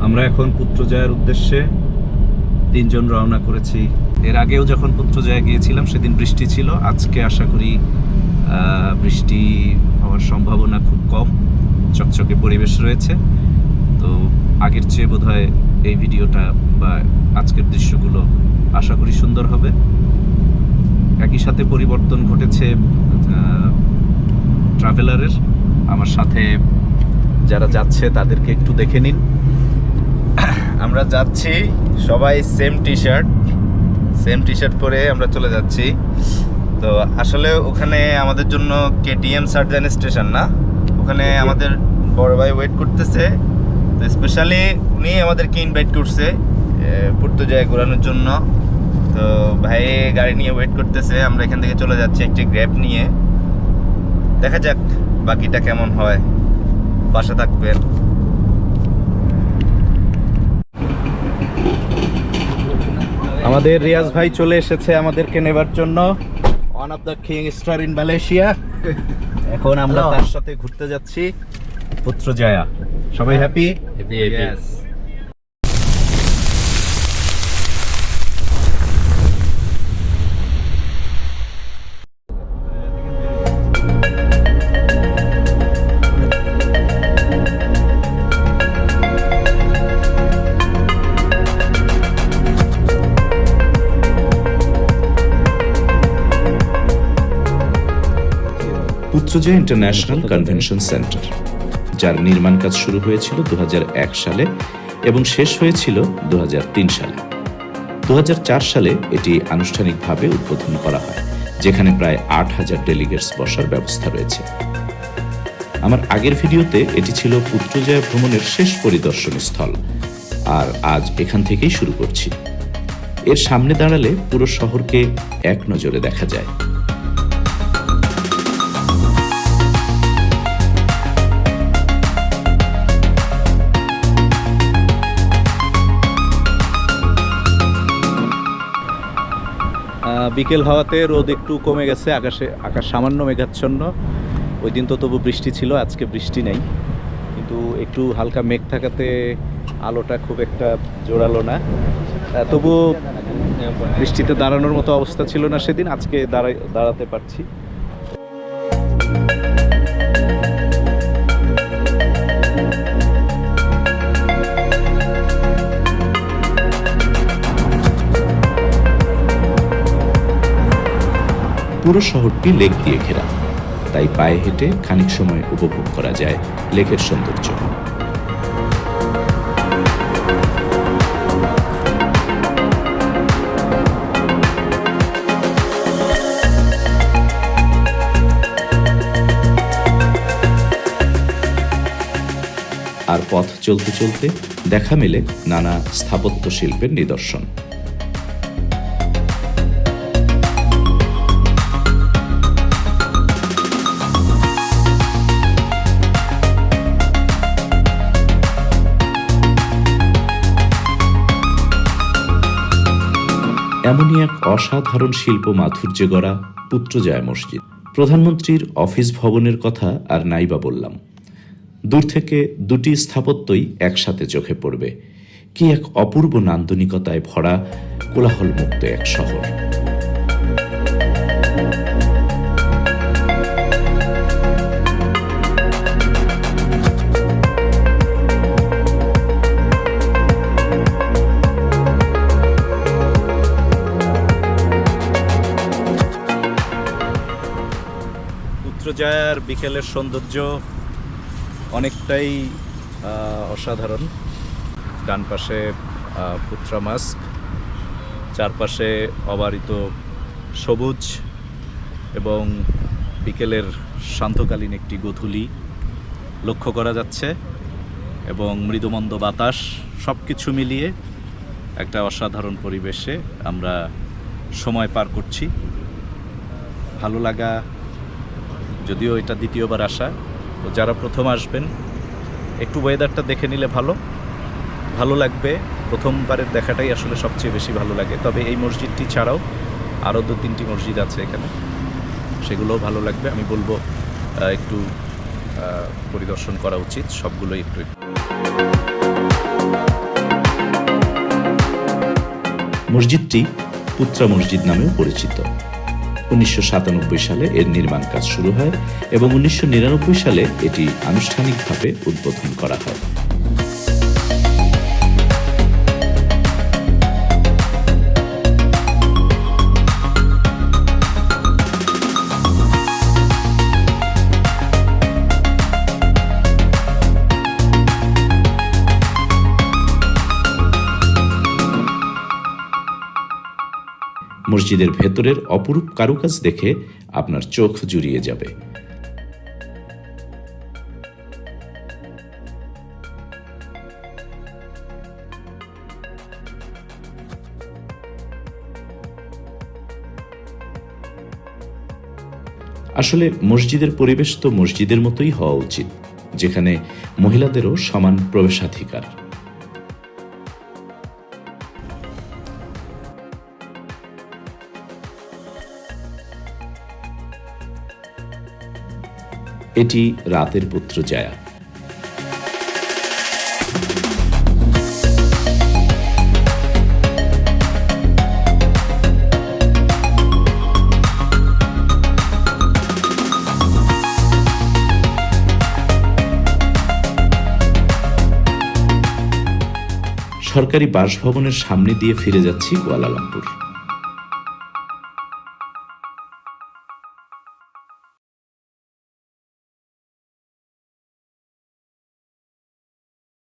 আমরা এখন পুত্রজয়ার উদ্দেশ্যে তিনজন রওনা করেছি। এর আগেও যখন পুত্রজয়া গিয়েছিলাম সেদিন বৃষ্টি ছিল, আজকে আশা করি বৃষ্টি হওয়ার সম্ভাবনা খুব কম, চকচকে পরিবেশ রয়েছে। তো আগের চেয়ে বোধহয় এই ভিডিওটা বা আজকের দৃশ্যগুলো আশা করি সুন্দর হবে। একই সাথে পরিবর্তন ঘটেছে ট্রাভেলারের। আমার সাথে যারা যাচ্ছে তাদেরকে একটু দেখে নিন। আমরা যাচ্ছি সবাই সেম টি শার্ট পরে আমরা চলে যাচ্ছি। তো আসলে ওখানে আমাদের জন্য কেটিএম সার্জান স্টেশন না, ওখানে আমাদের বড় ভাই ওয়েট করতেছে। তো স্পেশালি উনি আমাদেরকে ইনভাইট করছে পুত্রজয়া ঘোরানোর জন্য। তো ভাই গাড়ি নিয়ে ওয়েট করতেছে, আমরা এখান থেকে চলে যাচ্ছি একটি গ্র্যাব নিয়ে। দেখা যাক বাকিটা কেমন হয়, পাশে থাকবেন। আমাদের রিয়াজ ভাই চলে এসেছে আমাদেরকে নেবার জন্য, one of the king star in Malaysia. এখন আমরা তার সাথে ঘুরতে যাচ্ছি পুত্রজয়া। সবাই happy? Yes. Putrajaya international convention centre, যার নির্মাণ কাজ শুরু হয়েছিল 2001 সালে এবং শেষ হয়েছিল 2003 সালে। 2004 সালে এটি আনুষ্ঠানিকভাবে উদ্বোধন করা হয়, যেখানে প্রায় 8000 ডেলিগেটস বসার ব্যবস্থা রয়েছে। আমার আগের ভিডিওতে এটি ছিল পুত্রজয়া ভ্রমণের শেষ পরিদর্শনী স্থল, আর আজ এখান থেকেই শুরু করছি। এর সামনে দাঁড়ালে পুরো শহরকে এক নজরে দেখা যায়। বিকেল হওয়াতে রোদ একটু কমে গেছে, আকাশ সামান্য মেঘাচ্ছন্ন। ওই দিন তো তবু বৃষ্টি ছিল, আজকে বৃষ্টি নেই, কিন্তু একটু হালকা মেঘ থাকাতে আলোটা খুব একটা জোরালো না। তবু বৃষ্টিতে দাঁড়ানোর মতো অবস্থা ছিল না সেদিন, আজকে দাঁড়াতে পারছি। পুরো শহরটি লেক দিয়ে ঘেরা, তাই পায়ে হেঁটে খানিক সময় উপভোগ করা যায় লেকের সৌন্দর্য। আর পথ চলতে চলতে দেখা মেলে নানা স্থাপত্য শিল্পের নিদর্শন। এমনই এক অসাধারণ শিল্প মাধুর্যে গড়া পুত্রজয়া মসজিদ। প্রধানমন্ত্রীর অফিস ভবনের কথা আর নাইবা বললাম। দূর থেকে দুটি স্থাপত্যই একসাথে চোখে পড়বে। কি এক অপূর্ব নান্দনিকতায় ভরা কোলাহলমুক্ত এক শহর। পুত্রজয়ার বিকেলের সৌন্দর্য অনেকটাই অসাধারণ। ডান পাশে পুত্রা মাস্ক, চারপাশে অবারিত সবুজ এবং বিকেলের শান্তকালীন একটি গোধূলি লক্ষ্য করা যাচ্ছে এবং মৃদুমন্দ বাতাস, সব কিছু মিলিয়ে একটা অসাধারণ পরিবেশে আমরা সময় পার করছি। ভালো লাগা, যদিও এটা দ্বিতীয়বার আসা, তো যারা প্রথম আসবেন একটু ওয়েদারটা দেখে নিলে ভালো লাগবে। প্রথমবারের দেখাটাই আসলে সবচেয়ে বেশি ভালো লাগে। তবে এই মসজিদটি ছাড়াও আরও 2-3টি মসজিদ আছে এখানে, সেগুলোও ভালো লাগবে। আমি বলবো একটু পরিদর্শন করা উচিত সবগুলোই একটু। মসজিদটি পুত্রা মসজিদ নামেও পরিচিত। 1997 সালে এর নির্মাণ কাজ শুরু হয় এবং 1999 সালে এটি আনুষ্ঠানিকভাবে উদ্বোধন করা হয়। মসজিদের ভেতরের অপরূপ কারুকাজ দেখে আপনার চোখ জুড়িয়ে যাবে। আসলে মসজিদের পরিবেশ তো মসজিদের মতোই হওয়া উচিত, যেখানে মহিলাদেরও সমান প্রবেশাধিকার। এটি রাতের পুত্র জায়া। সরকারি বাসভবনের সামনে দিয়ে ফিরে যাচ্ছি কুয়ালালামপুর।